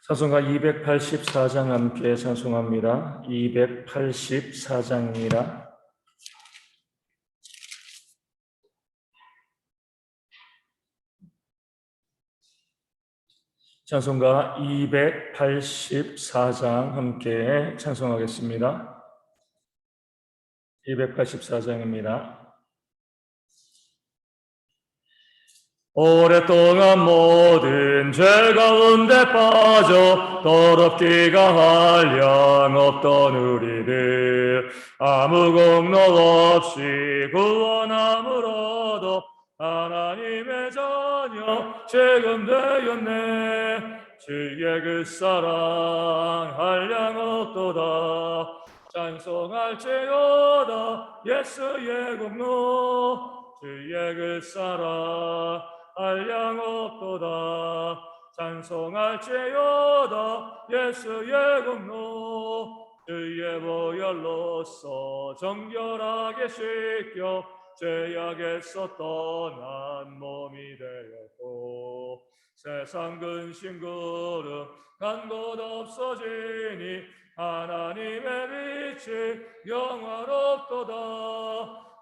찬송가 284장 함께 찬송합니다. 284장입니다. 찬송가 284장 함께 찬송하겠습니다. 284장입니다. 오랫동안 모든 죄 가운데 빠져 더럽기가 한량없던 우리들 아무 공로 없이 구원함으로도 하나님의 자녀 지금 되었네. 주의 그 사랑 한량없도다. 찬송할지어다 예수의 공로. 주의 그 사랑 한량없도다. 찬송할지어다 예수의 공로. 주의 보혈로서 정결하게 씻겨 죄악에서 떠난 몸이 되었고 세상 근심 구름 간 곳 없어지니 하나님의 빛이 영화롭도다.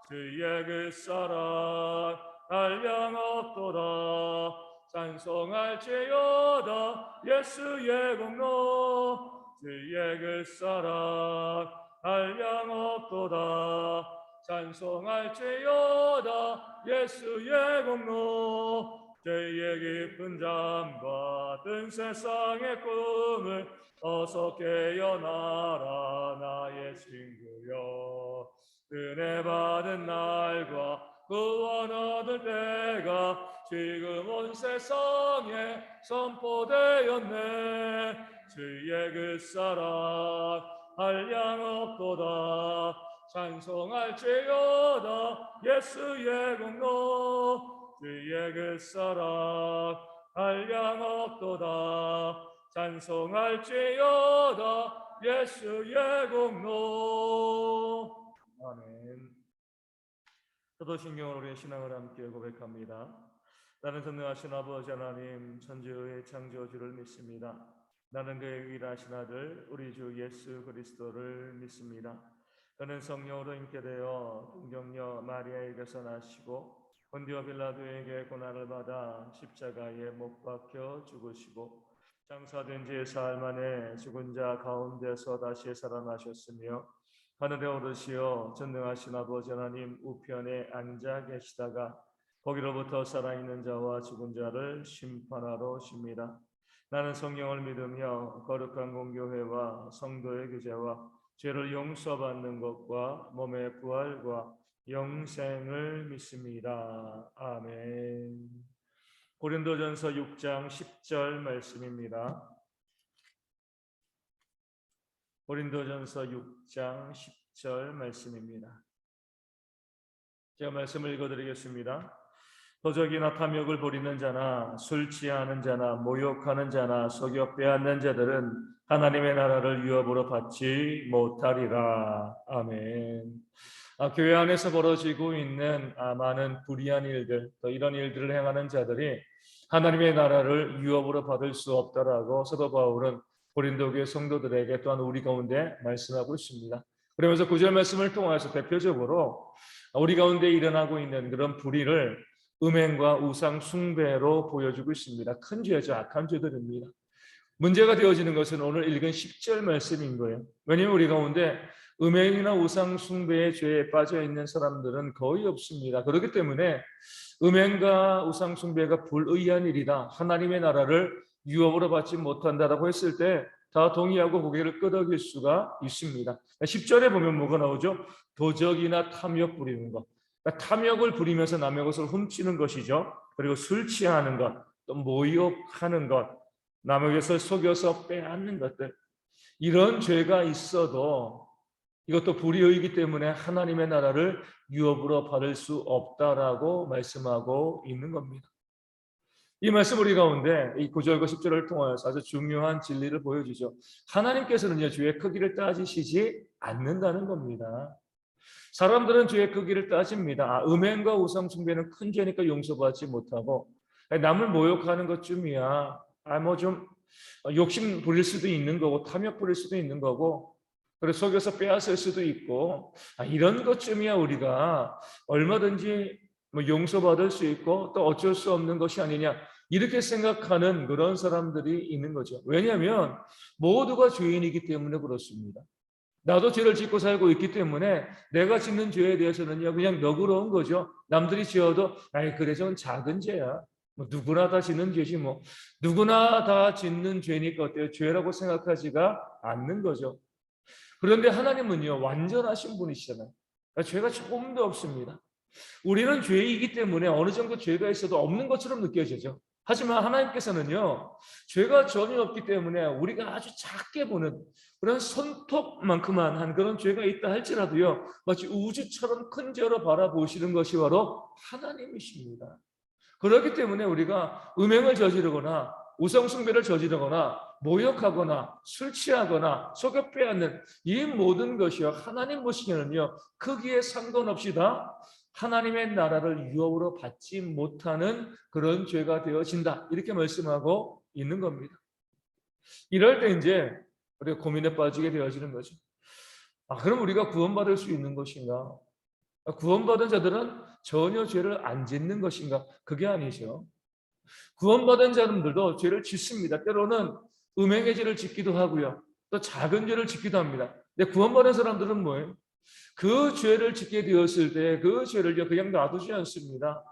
주의 그 사랑 한량없도다. 찬송할지어다 예수의 공로. 주의 그 사랑 한량없도다. 찬송할지어다 예수의 공로. 죄의 깊은 잠과 뜬 세상의 꿈을 어서 깨어나라 나의 친구여. 은혜 받은 날과 구원 얻을 때가 지금 온 세상에 선포되었네. 주의 그 사랑 한량없도다. 찬송할지어다 예수의 공로. 주의 그 사랑 한량없도다. 찬송할지어다 예수의 공로. 아멘. 사도신경으로 우리의 신앙을 함께 고백합니다. 나는 전능하신 아버지 하나님 천지의 창조주를 믿습니다. 나는 그의 유일하신 아들 우리 주 예수 그리스도를 믿습니다. 그는 성령으로 임게 되어 동정녀 마리아에게서 나시고 본디오 빌라도에게 고난을 받아 십자가에 못 박혀 죽으시고 장사된 지 사흘 만에 죽은 자 가운데서 다시 살아나셨으며 하늘에 오르시어 전능하신 아버지 하나님 우편에 앉아 계시다가 거기로부터 살아있는 자와 죽은 자를 심판하러 오십니다. 나는 성령을 믿으며 거룩한 공교회와 성도의 교제와 죄를 용서받는 것과 몸의 부활과 영생을 믿습니다. 아멘. 고린도전서 6장 10절 말씀입니다. 고린도전서 6장 10절 말씀입니다. 제가 말씀을 읽어드리겠습니다. 도적이나 탐욕을 부리는 자나 술 취하는 자나 모욕하는 자나 속여 빼앗는 자들은 하나님의 나라를 유업으로 받지 못하리라. 아멘. 교회 안에서 벌어지고 있는 많은 불의한 일들, 또 이런 일들을 행하는 자들이 하나님의 나라를 유업으로 받을 수 없다라고 사도 바울은 고린도 교회 성도들에게 또한 우리 가운데 말씀하고 있습니다. 그러면서 9절 말씀을 통해서 대표적으로 우리 가운데 일어나고 있는 그런 불의를 음행과 우상 숭배로 보여주고 있습니다. 큰 죄죠. 악한 죄들입니다. 문제가 되어지는 것은 오늘 읽은 10절 말씀인 거예요. 왜냐하면 우리 가운데 음행이나 우상 숭배의 죄에 빠져 있는 사람들은 거의 없습니다. 그렇기 때문에 음행과 우상 숭배가 불의한 일이다, 하나님의 나라를 유업으로 받지 못한다라고 했을 때 다 동의하고 고개를 끄덕일 수가 있습니다. 10절에 보면 뭐가 나오죠? 도적이나 탐욕 부리는 것. 그러니까 탐욕을 부리면서 남의 것을 훔치는 것이죠. 그리고 술 취하는 것, 또 모욕하는 것, 남의 것을 속여서 빼앗는 것들, 이런 죄가 있어도 이것도 불의이기 때문에 하나님의 나라를 유업으로 받을 수 없다라고 말씀하고 있는 겁니다. 이 말씀 우리 가운데 이 9절과 10절을 통해서 아주 중요한 진리를 보여주죠. 하나님께서는요, 죄의 크기를 따지시지 않는다는 겁니다. 사람들은 죄의 크기를 따집니다. 음행과 우상 숭배는 큰 죄니까 용서받지 못하고, 남을 모욕하는 것쯤이야 뭐 좀 욕심 부릴 수도 있는 거고 탐욕 부릴 수도 있는 거고 그래서 속여서 빼앗을 수도 있고 이런 것쯤이야 우리가 얼마든지 뭐 용서받을 수 있고 또 어쩔 수 없는 것이 아니냐 이렇게 생각하는 그런 사람들이 있는 거죠. 왜냐하면 모두가 죄인이기 때문에 그렇습니다. 나도 죄를 짓고 살고 있기 때문에 내가 짓는 죄에 대해서는요 그냥 너그러운 거죠. 남들이 지어도 아이 그래 저건 작은 죄야. 뭐 누구나 다 짓는 죄지 뭐 누구나 다 짓는 죄니까 어때요? 죄라고 생각하지가 않는 거죠. 그런데 하나님은요 완전하신 분이시잖아요. 그러니까 죄가 조금도 없습니다. 우리는 죄이기 때문에 어느 정도 죄가 있어도 없는 것처럼 느껴지죠. 하지만 하나님께서는요 죄가 전혀 없기 때문에 우리가 아주 작게 보는 그런 손톱만큼만 한 그런 죄가 있다 할지라도요 마치 우주처럼 큰 죄로 바라보시는 것이 바로 하나님이십니다. 그렇기 때문에 우리가 음행을 저지르거나 우상숭배를 저지르거나 모욕하거나 술 취하거나 속여 빼앗는 이 모든 것이요 하나님 보시기에는요 크기에 상관없이 다 하나님의 나라를 유업으로 받지 못하는 그런 죄가 되어진다 이렇게 말씀하고 있는 겁니다. 이럴 때 이제 우리가 고민에 빠지게 되어지는 거죠. 그럼 우리가 구원받을 수 있는 것인가? 구원받은 자들은 전혀 죄를 안 짓는 것인가? 그게 아니죠. 구원받은 자들도 죄를 짓습니다. 때로는 음행의 죄를 짓기도 하고요. 또 작은 죄를 짓기도 합니다. 근데 구원받은 사람들은 뭐예요? 그 죄를 짓게 되었을 때 그 죄를 그냥 놔두지 않습니다.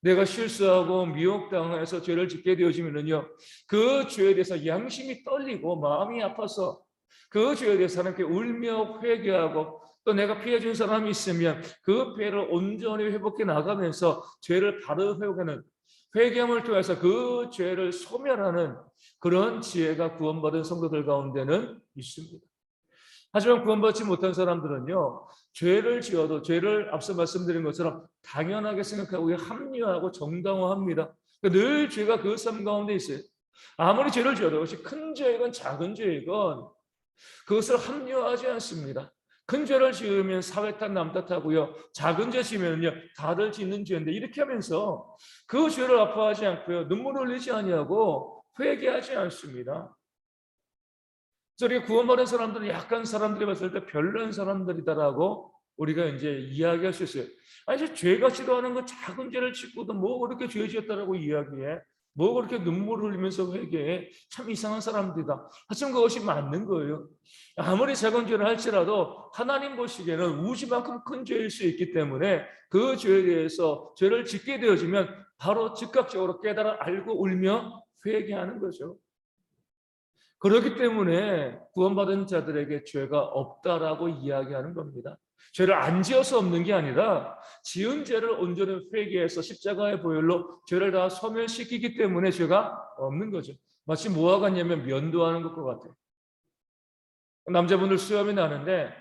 내가 실수하고 미혹당해서 죄를 짓게 되어지면요, 그 죄에 대해서 양심이 떨리고 마음이 아파서 그 죄에 대해서 하나님께 울며 회개하고 또 내가 피해준 사람이 있으면 그 피해를 온전히 회복해 나가면서 죄를 바로 회복하는 회개함을 통해서 그 죄를 소멸하는 그런 지혜가 구원받은 성도들 가운데는 있습니다. 하지만 구원받지 못한 사람들은요 죄를 지어도 죄를 앞서 말씀드린 것처럼 당연하게 생각하고 합리화하고 정당화합니다. 늘 죄가 그 삶 가운데 있어요. 아무리 죄를 지어도 그것이 큰 죄이건 작은 죄이건 그것을 합리화하지 않습니다. 큰 죄를 지으면 사회 탓 남 탓하고요 작은 죄 지으면요 다들 짓는 죄인데 이렇게 하면서 그 죄를 아파하지 않고요 눈물을 흘리지 아니하고 회개하지 않습니다. 그래서 구원받은 사람들은 약간 사람들이 봤을 때 별난 사람들이다라고 우리가 이제 이야기할 수 있어요. 아니, 죄가 싫어하는 건 작은 죄를 짓고도 뭐 그렇게 죄 지었다라고 이야기해? 뭐 그렇게 눈물을 흘리면서 회개해? 참 이상한 사람들이다. 하지만 그것이 맞는 거예요. 아무리 작은 죄를 할지라도 하나님 보시기에는 우주만큼 큰 죄일 수 있기 때문에 그 죄에 대해서 죄를 짓게 되어지면 바로 즉각적으로 깨달아 알고 울며 회개하는 거죠. 그렇기 때문에 구원받은 자들에게 죄가 없다라고 이야기하는 겁니다. 죄를 안 지어서 없는 게 아니라 지은 죄를 온전히 회개해서 십자가의 보혈로 죄를 다 소멸시키기 때문에 죄가 없는 거죠. 마치 뭐와 같냐면 면도하는 것과 같아요. 남자분들 수염이 나는데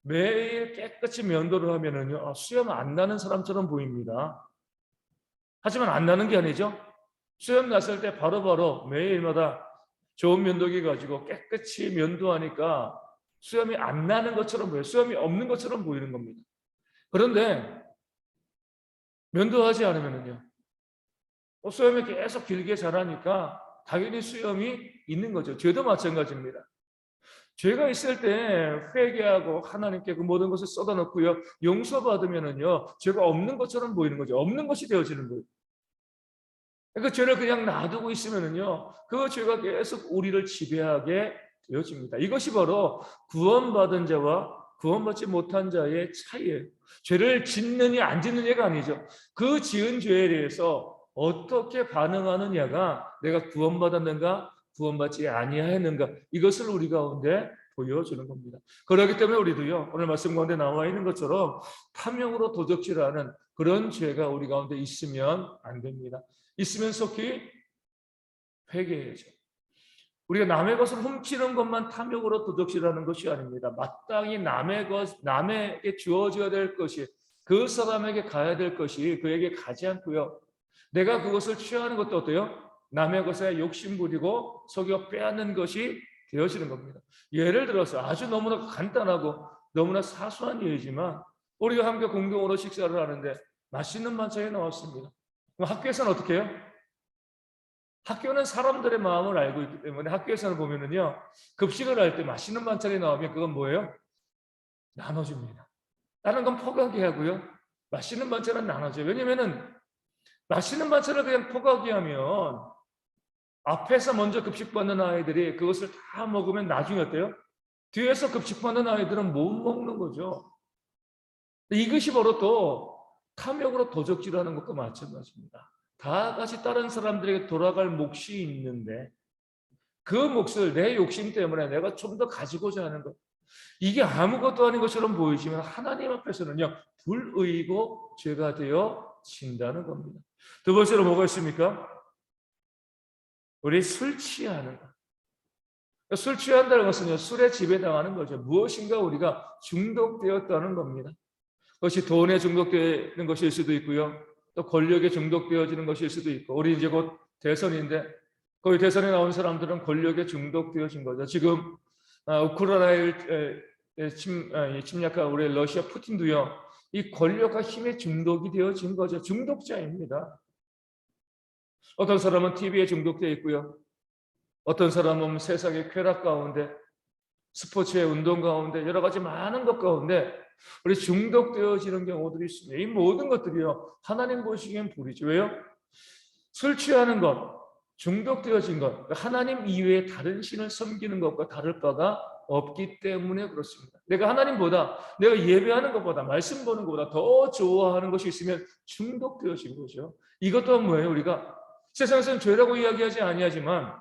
매일 깨끗이 면도를 하면은요 수염 안 나는 사람처럼 보입니다. 하지만 안 나는 게 아니죠. 수염 났을 때 바로바로 매일마다 좋은 면도기 가지고 깨끗이 면도하니까 수염이 안 나는 것처럼 보여요. 수염이 없는 것처럼 보이는 겁니다. 그런데 면도하지 않으면요 수염이 계속 길게 자라니까 당연히 수염이 있는 거죠. 죄도 마찬가지입니다. 죄가 있을 때 회개하고 하나님께 그 모든 것을 쏟아놓고요 용서받으면은요 죄가 없는 것처럼 보이는 거죠. 없는 것이 되어지는 거예요. 그 죄를 그냥 놔두고 있으면은요, 그 죄가 계속 우리를 지배하게 되어집니다. 이것이 바로 구원받은 자와 구원받지 못한 자의 차이예요. 죄를 짓느냐 안 짓느냐가 아니죠. 그 지은 죄에 대해서 어떻게 반응하느냐가 내가 구원받았는가, 구원받지 아니하였는가 이것을 우리 가운데 보여주는 겁니다. 그렇기 때문에 우리도요 오늘 말씀 가운데 나와 있는 것처럼 탐욕으로 도적질하는 그런 죄가 우리 가운데 있으면 안 됩니다. 있으면 속히 회개해야죠. 우리가 남의 것을 훔치는 것만 탐욕으로 도둑질하는 것이 아닙니다. 마땅히 남의 것, 남에게 주어져야 될 것이 그 사람에게 가야 될 것이 그에게 가지 않고요. 내가 그것을 취하는 것도 어때요? 남의 것에 욕심 부리고 속여 빼앗는 것이 되어지는 겁니다. 예를 들어서 아주 너무나 간단하고 너무나 사소한 일이지만 우리가 함께 공동으로 식사를 하는데 맛있는 반찬이 나왔습니다. 그럼 학교에서는 어떻게 해요? 학교는 사람들의 마음을 알고 있기 때문에 학교에서는 보면은요, 급식을 할 때 맛있는 반찬이 나오면 그건 뭐예요? 나눠줍니다. 다른 건 포기하게 하고요. 맛있는 반찬은 나눠줘요. 왜냐면은 맛있는 반찬을 그냥 포기하게 하면 앞에서 먼저 급식 받는 아이들이 그것을 다 먹으면 나중에 어때요? 뒤에서 급식 받는 아이들은 못 먹는 거죠. 이것이 바로 또 탐욕으로 도적질하는 것과 마찬가지입니다. 다 같이 다른 사람들에게 돌아갈 몫이 있는데 그 몫을 내 욕심 때문에 내가 좀 더 가지고자 하는 것, 이게 아무것도 아닌 것처럼 보이지만 하나님 앞에서는요 불의고 죄가 되어 진다는 겁니다. 두 번째로 뭐가 있습니까? 우리 술 취하는 것. 술 취한다는 것은요 술에 지배당하는 거죠. 무엇인가 우리가 중독되었다는 겁니다. 그것이 돈에 중독되는 것일 수도 있고요, 또 권력에 중독되어지는 것일 수도 있고, 우리 이제 곧 대선인데 거기 대선에 나온 사람들은 권력에 중독되어진 거죠. 지금 우크라이나를 침략한 우리 러시아 푸틴도요 이 권력과 힘에 중독이 되어진 거죠. 중독자입니다. 어떤 사람은 TV에 중독되어 있고요, 어떤 사람은 세상의 쾌락 가운데, 스포츠의 운동 가운데, 여러 가지 많은 것 가운데 우리 중독되어지는 경우들이 있습니다. 이 모든 것들이요 하나님 보시기엔 불이죠. 왜요? 술 취하는 것, 중독되어진 것, 하나님 이외에 다른 신을 섬기는 것과 다를 바가 없기 때문에 그렇습니다. 내가 하나님보다, 내가 예배하는 것보다, 말씀 보는 것보다 더 좋아하는 것이 있으면 중독되어진 거죠. 이것 또한 뭐예요? 우리가 세상에서는 죄라고 이야기하지 아니하지만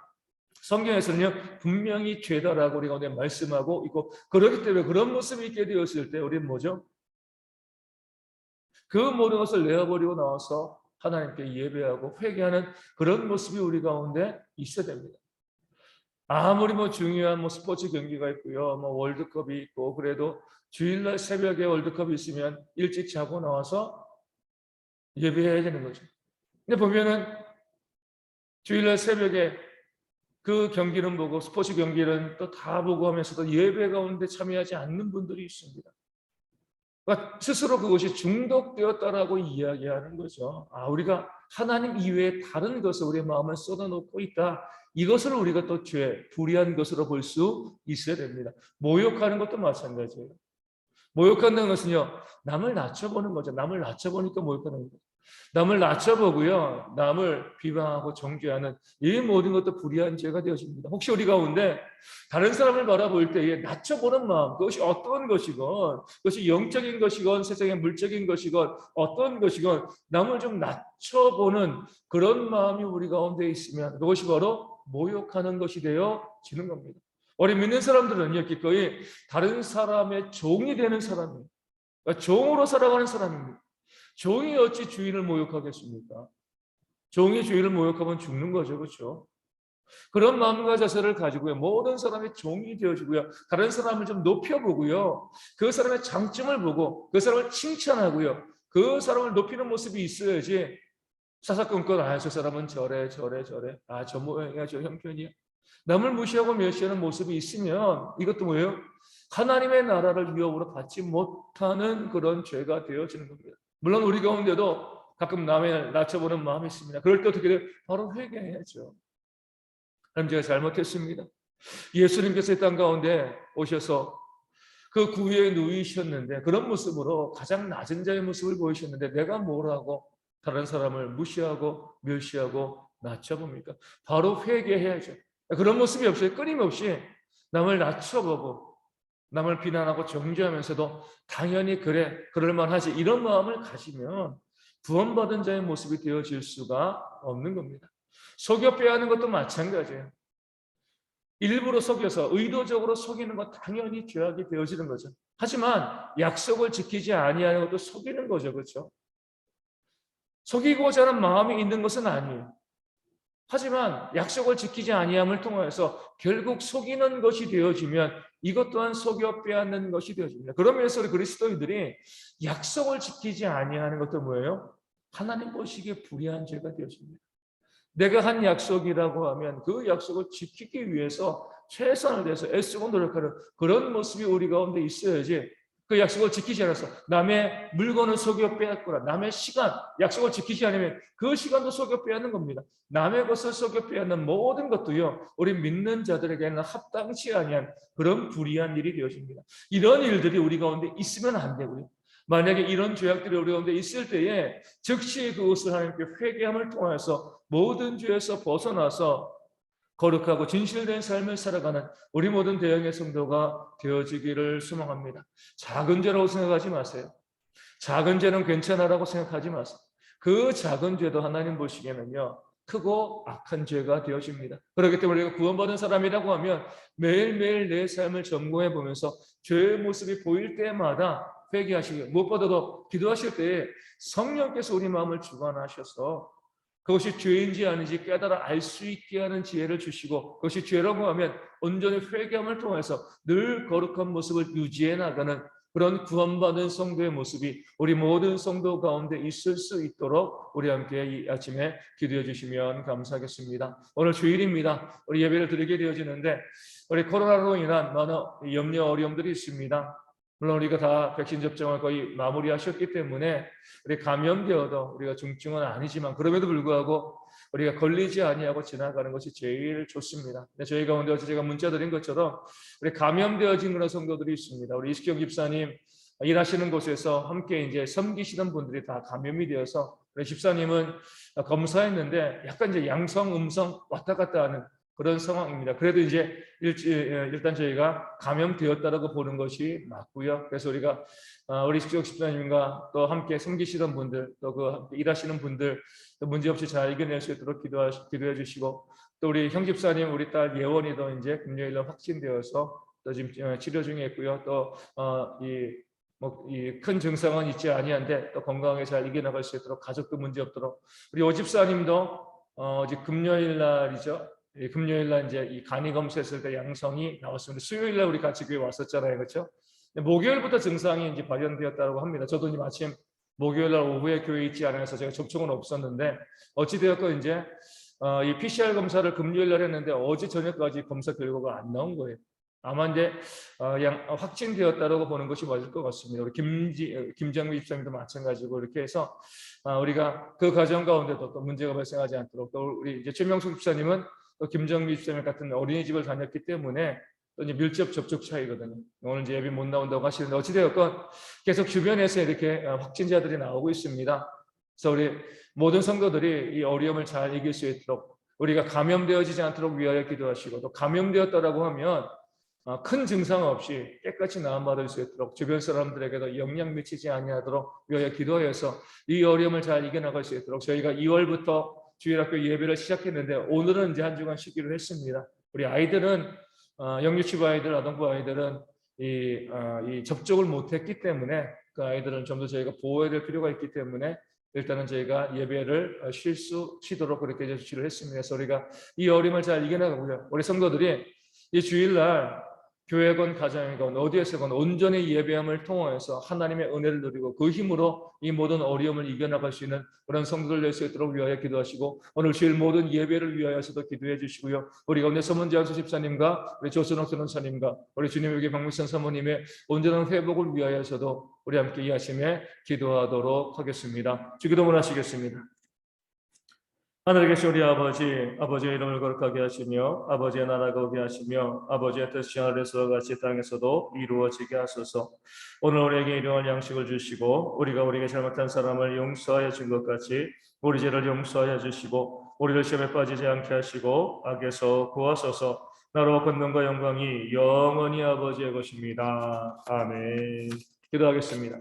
성경에서는요 분명히 죄다라고 우리가 오늘 말씀하고 있고, 그렇기 때문에 그런 모습이 있게 되었을 때 우리는 뭐죠? 그 모든 것을 내어버리고 나와서 하나님께 예배하고 회개하는 그런 모습이 우리 가운데 있어야 됩니다. 아무리 뭐 중요한 뭐 스포츠 경기가 있고요, 뭐 월드컵이 있고 그래도 주일날 새벽에 월드컵이 있으면 일찍 자고 나와서 예배해야 되는 거죠. 근데 보면은 주일날 새벽에 그 경기는 보고 스포츠 경기는 또 다 보고 하면서도 예배 가운데 참여하지 않는 분들이 있습니다. 그러니까 스스로 그것이 중독되었다라고 이야기하는 거죠. 우리가 하나님 이외에 다른 것을 우리의 마음을 쏟아놓고 있다. 이것을 우리가 또 죄, 불의한 것으로 볼 수 있어야 됩니다. 모욕하는 것도 마찬가지예요. 모욕한다는 것은요, 남을 낮춰보는 거죠. 남을 낮춰보니까 모욕하는 거죠. 남을 낮춰보고요, 남을 비방하고 정죄하는 이 모든 것도 불의한 죄가 되어집니다. 혹시 우리 가운데 다른 사람을 바라볼 때에 낮춰보는 마음, 그것이 어떤 것이건, 그것이 영적인 것이건 세상의 물적인 것이건 어떤 것이건 남을 좀 낮춰보는 그런 마음이 우리 가운데 있으면 그것이 바로 모욕하는 것이 되어지는 겁니다. 우리 믿는 사람들은요 기꺼이 다른 사람의 종이 되는 사람이에요. 그러니까 종으로 살아가는 사람입니다. 종이 어찌 주인을 모욕하겠습니까? 종이 주인을 모욕하면 죽는 거죠. 그렇죠? 그런 마음과 자세를 가지고요 모든 사람의 종이 되어지고요, 다른 사람을 좀 높여보고요, 그 사람의 장점을 보고 그 사람을 칭찬하고요, 그 사람을 높이는 모습이 있어야지 사사건건 저 사람은 저래 저 모양이야 저 형편이야, 남을 무시하고 멸시하는 모습이 있으면 이것도 뭐예요? 하나님의 나라를 위협으로 받지 못하는 그런 죄가 되어지는 겁니다. 물론 우리 가운데도 가끔 남을 낮춰보는 마음이 있습니다. 그럴 때 어떻게 돼요? 바로 회개해야죠. 하나님 제가 잘못했습니다. 예수님께서 이 땅 가운데 오셔서 그 구유에 누이셨는데 그런 모습으로 가장 낮은 자의 모습을 보이셨는데 내가 뭐라고 다른 사람을 무시하고 멸시하고 낮춰봅니까? 바로 회개해야죠. 그런 모습이 없어요. 끊임없이 남을 낮춰보고 남을 비난하고 정죄하면서도 당연히 그래 그럴만하지 이런 마음을 가지면 구원받은 자의 모습이 되어질 수가 없는 겁니다. 속여 빼앗는 것도 마찬가지예요. 일부러 속여서 의도적으로 속이는 건 당연히 죄악이 되어지는 거죠. 하지만 약속을 지키지 아니하는 것도 속이는 거죠. 그렇죠? 속이고자 하는 마음이 있는 것은 아니에요. 하지만 약속을 지키지 아니함을 통해서 결국 속이는 것이 되어지면 이것 또한 속여 빼앗는 것이 되어집니다. 그러면서 우리 그리스도인들이 약속을 지키지 아니하는 것도 뭐예요? 하나님 보시기에 불의한 죄가 되어집니다. 내가 한 약속이라고 하면 그 약속을 지키기 위해서 최선을 다해서 애쓰고 노력하는 그런 모습이 우리 가운데 있어야지 그 약속을 지키지 않아서 남의 물건을 속여 빼앗거나 남의 시간, 약속을 지키지 않으면 그 시간도 속여 빼앗는 겁니다. 남의 것을 속여 빼앗는 모든 것도요, 우리 믿는 자들에게는 합당치 아니한 그런 불의한 일이 되어집니다. 이런 일들이 우리 가운데 있으면 안 되고요. 만약에 이런 죄악들이 우리 가운데 있을 때에 즉시 그것을 하나님께 회개함을 통해서 모든 죄에서 벗어나서 거룩하고 진실된 삶을 살아가는 우리 모든 대형의 성도가 되어지기를 소망합니다. 작은 죄라고 생각하지 마세요. 작은 죄는 괜찮아라고 생각하지 마세요. 그 작은 죄도 하나님 보시기에는요, 크고 악한 죄가 되어집니다. 그렇기 때문에 우리가 구원받은 사람이라고 하면 매일매일 내 삶을 점검해 보면서 죄의 모습이 보일 때마다 회개하시고, 무엇보다도 기도하실 때에 성령께서 우리 마음을 주관하셔서 그것이 죄인지 아닌지 깨달아 알 수 있게 하는 지혜를 주시고, 그것이 죄라고 하면 온전히 회개함을 통해서 늘 거룩한 모습을 유지해 나가는 그런 구원받은 성도의 모습이 우리 모든 성도 가운데 있을 수 있도록 우리 함께 이 아침에 기도해 주시면 감사하겠습니다. 오늘 주일입니다. 우리 예배를 드리게 되어지는데 우리 코로나로 인한 많은 염려 어려움들이 있습니다. 물론 우리가 다 백신 접종을 거의 마무리하셨기 때문에 우리 감염되어도 우리가 중증은 아니지만, 그럼에도 불구하고 우리가 걸리지 아니하고 지나가는 것이 제일 좋습니다. 저희 가운데 어제 제가 문자 드린 것처럼 우리 감염되어진 그런 성도들이 있습니다. 우리 이식경 집사님 일하시는 곳에서 함께 이제 섬기시던 분들이 다 감염이 되어서, 우리 집사님은 검사했는데 약간 이제 양성, 음성 왔다 갔다 하는 그런 상황입니다. 그래도 이제 일단 저희가 감염되었다라고 보는 것이 맞고요. 그래서 우리가 우리 이식경 집사님과 또 함께 섬기시던 분들, 또 그 일하시는 분들 문제없이 잘 이겨낼 수 있도록 기도해 주시고, 또 우리 형 집사님, 우리 딸 예원이도 이제 금요일날 확진되어서 또 지금 치료 중에 있고요. 또 이 큰 증상은 있지 아니한데 또 건강하게 잘 이겨나갈 수 있도록, 가족도 문제 없도록. 우리 오 집사님도 어제 금요일 날이죠. 금요일 날 이제 이 간이 검사했을 때 양성이 나왔습니다. 수요일 날 우리 같이 교회 왔었잖아요, 그렇죠? 목요일부터 증상이 이제 발현되었다고 합니다. 저도 이제 마침 목요일 날 오후에 교회에 있지 않아서 제가 접촉은 없었는데, 어찌 되었건 이제 이 PCR 검사를 금요일 날 했는데 어제 저녁까지 검사 결과가 안 나온 거예요. 아마 이제 확진되었다라고 보는 것이 맞을 것 같습니다. 우리 김정미 집사님도 마찬가지고, 이렇게 해서 우리가 그 과정 가운데도 또 문제가 발생하지 않도록, 또 우리 이제 최명숙 집사님은 또 김정미 집사님 같은 어린이집을 다녔기 때문에 또 이제 밀접 접촉 차이거든요. 오늘 이제 예배 못 나온다고 하시는데, 어찌되었건 계속 주변에서 이렇게 확진자들이 나오고 있습니다. 그래서 우리 모든 성도들이 이 어려움을 잘 이길 수 있도록, 우리가 감염되어지지 않도록 위하여 기도하시고, 또 감염되었다라고 하면 큰 증상 없이 깨끗이 나음받을 수 있도록 주변 사람들에게도 영향 미치지 아니하도록 위하여 기도해서 이 어려움을 잘 이겨나갈 수 있도록, 저희가 2월부터 주일학교 예배를 시작했는데 오늘은 이제 한 주간 쉬기로 했습니다. 우리 아이들은 영유치부 아이들, 아동부 아이들은 이 접촉을 못했기 때문에 그 아이들은 좀 더 저희가 보호해야 될 필요가 있기 때문에 일단은 저희가 예배를 쉬도록 그렇게 조치를 했습니다. 그래서 우리가 이 어려움을 잘 이겨나가고요. 우리 성도들이 이 주일날 교회건 가정이건 어디에서건 온전히 예배함을 통해서 하나님의 은혜를 누리고 그 힘으로 이 모든 어려움을 이겨나갈 수 있는 그런 성도들 될 수 있도록 위하여 기도하시고, 오늘 주일 모든 예배를 위하여서도 기도해 주시고요. 우리 가운데 서문재환수 집사님과 우리 조선옥 선원사님과 우리 주님에게 박미선 사모님의 온전한 회복을 위하여서도 우리 함께 이 아침에 기도하도록 하겠습니다. 주기도문 하시겠습니다. 하늘에 계신 우리 아버지, 아버지의 이름을 거룩하게 하시며 아버지의 나라가 오게 하시며 아버지의 뜻이 하늘에서 같이 땅에서도 이루어지게 하소서. 오늘 우리에게 일용할 양식을 주시고 우리가 우리에게 잘못한 사람을 용서하여 준 것 같이 우리 죄를 용서하여 주시고 우리를 시험에 빠지지 않게 하시고 악에서 구하소서. 나로 권능과 영광이 영원히 아버지의 것입니다. 아멘. 기도하겠습니다.